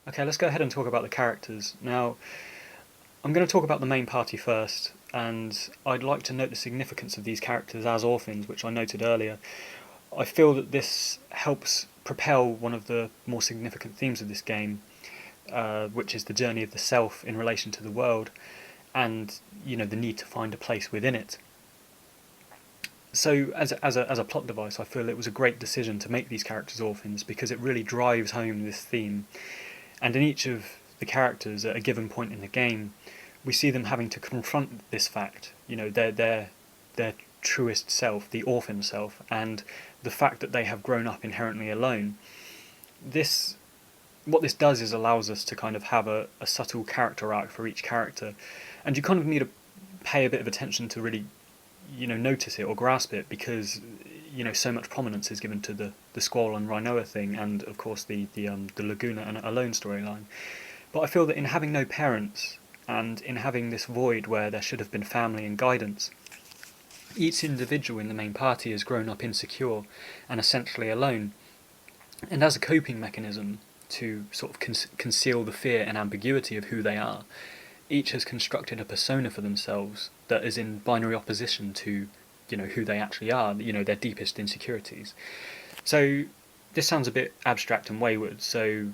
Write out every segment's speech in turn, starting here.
Okay, let's go ahead and talk about the characters. Now, I'm going to talk about the main party first, and I'd like to note the significance of these characters as orphans, which I noted earlier. I feel that this helps propel one of the more significant themes of this game, which is the journey of the self in relation to the world, and the need to find a place within it. So, as a plot device, I feel it was a great decision to make these characters orphans because it really drives home this theme. And in each of the characters, at a given point in the game, we see them having to confront this fact. Their truest self, the orphan self, and the fact that they have grown up inherently alone. This What this does is allows us to kind of have a subtle character arc for each character, and you kind of need to pay a bit of attention to really notice it or grasp it, because so much prominence is given to the Squall and Rhinoa thing, and of course the Laguna and Alone storyline. But I feel that in having no parents and in having this void where there should have been family and guidance, each individual in the main party has grown up insecure and essentially alone. And as a coping mechanism to sort of conceal the fear and ambiguity of who they are, each has constructed a persona for themselves that is in binary opposition to who they actually are, their deepest insecurities. So this sounds a bit abstract and wayward, so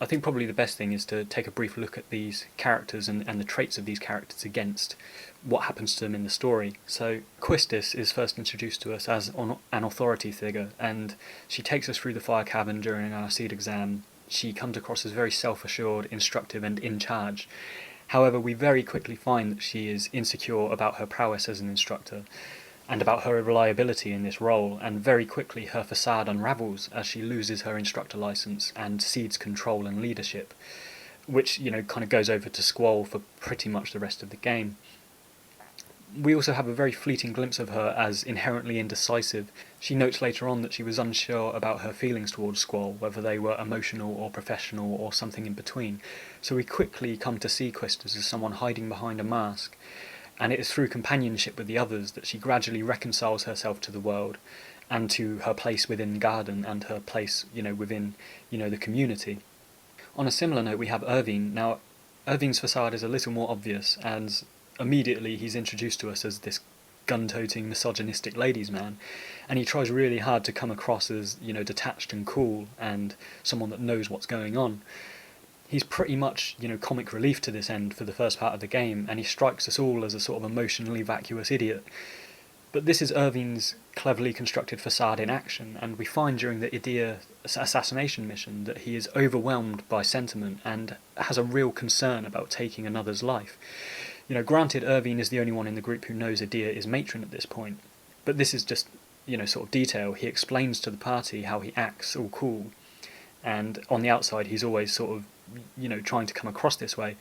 I think probably the best thing is to take a brief look at these characters and the traits of these characters against what happens to them in the story. So Quistis is first introduced to us as an authority figure, and she takes us through the fire cabin during our seed exam. She comes across as very self-assured, instructive and in charge. However, we very quickly find that she is insecure about her prowess as an instructor and about her reliability in this role, and very quickly her facade unravels as she loses her instructor license and cedes control and leadership, which kind of goes over to Squall for pretty much the rest of the game. We also have a very fleeting glimpse of her as inherently indecisive. She notes later on that she was unsure about her feelings towards Squall, whether they were emotional or professional or something in between. So we quickly come to see Quistis as someone hiding behind a mask, and it is through companionship with the others that she gradually reconciles herself to the world and to her place within Garden and her place within the community. On a similar note, we have Irvine. Now, Irvine's facade is a little more obvious, and immediately he's introduced to us as this gun-toting, misogynistic ladies' man, and he tries really hard to come across as detached and cool and someone that knows what's going on. He's pretty much comic relief to this end for the first part of the game, and he strikes us all as a sort of emotionally vacuous idiot. But this is Irvine's cleverly constructed facade in action, and we find during the Idea assassination mission that he is overwhelmed by sentiment and has a real concern about taking another's life. Granted, Irvine is the only one in the group who knows Idea is matron at this point, but this is just sort of detail. He explains to the party how he acts all cool, and on the outside he's always sort of trying to come across this way,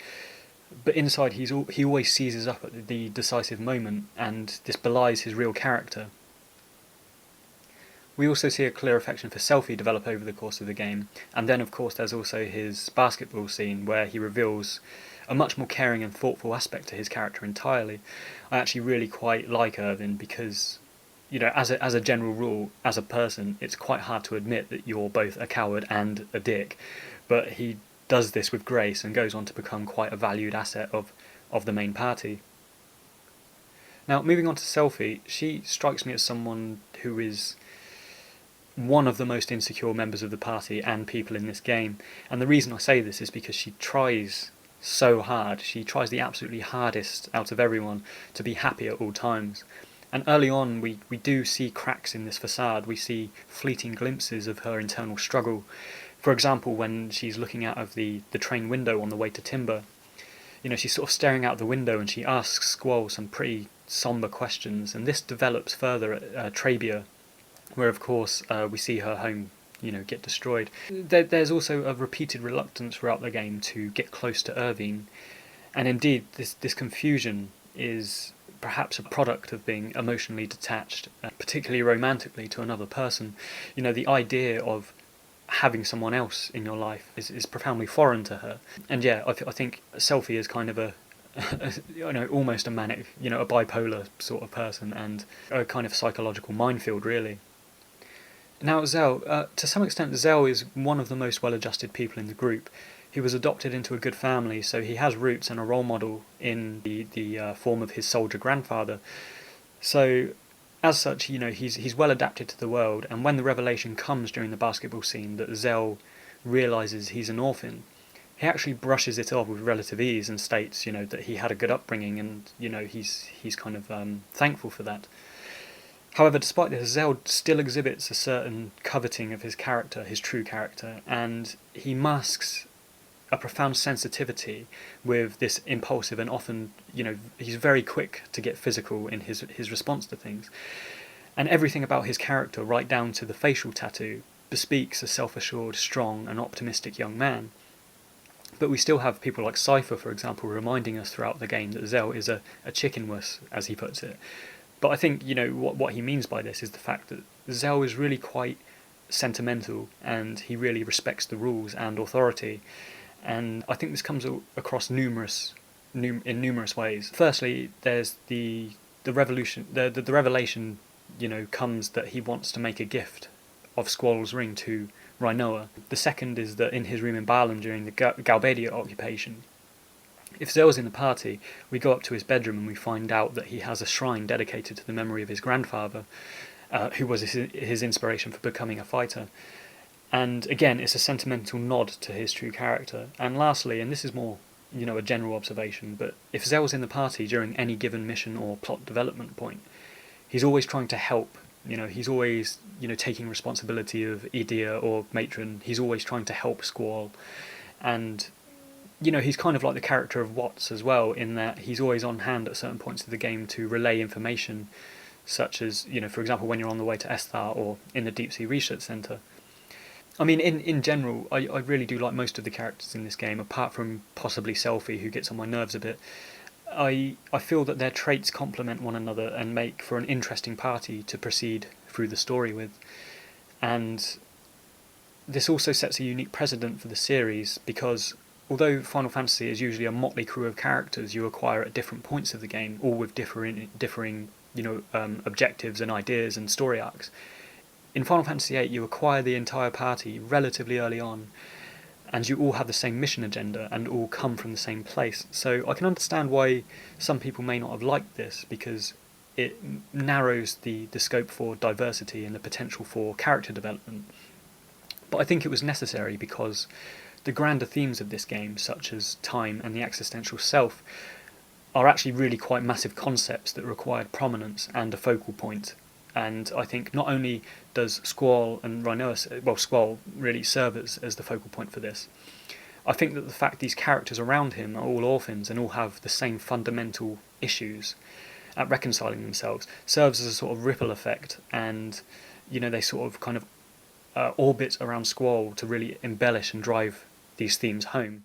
but inside he always seizes up at the decisive moment, and this belies his real character. We also see a clear affection for Selfie develop over the course of the game, and then of course there's also his basketball scene where he reveals a much more caring and thoughtful aspect to his character entirely. I actually really quite like Irvine because as a general rule, as a person, it's quite hard to admit that you're both a coward and a dick, but he does this with grace and goes on to become quite a valued asset of the main party. Now, moving on to Selfie, she strikes me as someone who is one of the most insecure members of the party and people in this game, and the reason I say this is because she tries so hard. She tries the absolutely hardest out of everyone to be happy at all times. And early on, we do see cracks in this facade. We see fleeting glimpses of her internal struggle. For example, when she's looking out of the train window on the way to Timber, she's sort of staring out the window and she asks Squall some pretty somber questions, and this develops further at Trabia, where of course we see her home get destroyed. There's also a repeated reluctance throughout the game to get close to Irvine, and indeed this confusion is perhaps a product of being emotionally detached, particularly romantically, to another person. The idea of having someone else in your life is profoundly foreign to her. And yeah, I think Selfie is kind of a almost a manic, a bipolar sort of person, and a kind of psychological minefield, really. Now, Zell, to some extent, Zell is one of the most well-adjusted people in the group. He was adopted into a good family, so he has roots and a role model in the form of his soldier grandfather. So, as such, he's well adapted to the world. And when the revelation comes during the basketball scene that Zell realizes he's an orphan, he actually brushes it off with relative ease and states, that he had a good upbringing, and he's kind of thankful for that. However, despite this, Zell still exhibits a certain coveting of his character, his true character, and he masks a profound sensitivity with this impulsive and often, he's very quick to get physical in his response to things. And everything about his character, right down to the facial tattoo, bespeaks a self-assured, strong, and optimistic young man. But we still have people like Cypher, for example, reminding us throughout the game that Zell is a chicken wuss, as he puts it. But I think, what he means by this is the fact that Zell is really quite sentimental, and he really respects the rules and authority. And I think this comes across in numerous ways. Firstly, there's the revelation, comes that he wants to make a gift of Squall's ring to Rinoa. The second is that in his room in Barlam during the Galbadia occupation, if Zell's in the party, we go up to his bedroom and we find out that he has a shrine dedicated to the memory of his grandfather, who was his inspiration for becoming a fighter. And again, it's a sentimental nod to his true character. And lastly, and this is more, a general observation, but if Zell's in the party during any given mission or plot development point, he's always trying to help. He's always, taking responsibility of Idea or Matron. He's always trying to help Squall. And he's kind of like the character of Watts as well, in that he's always on hand at certain points of the game to relay information, such as, for example, when you're on the way to Esthar or in the Deep Sea Research Centre. I mean, in general, I really do like most of the characters in this game, apart from possibly Selfie, who gets on my nerves a bit. I feel that their traits complement one another and make for an interesting party to proceed through the story with. And this also sets a unique precedent for the series, because although Final Fantasy is usually a motley crew of characters you acquire at different points of the game, all with differing objectives and ideas and story arcs, in Final Fantasy VIII you acquire the entire party relatively early on, and you all have the same mission agenda and all come from the same place. So I can understand why some people may not have liked this, because it narrows the scope for diversity and the potential for character development. But I think it was necessary, because the grander themes of this game, such as time and the existential self, are actually really quite massive concepts that required prominence and a focal point. And I think not only does Squall and Rinoa, Squall really serve as the focal point for this, I think that the fact these characters around him are all orphans and all have the same fundamental issues at reconciling themselves serves as a sort of ripple effect, and they sort of kind of orbit around Squall to really embellish and drive these themes home.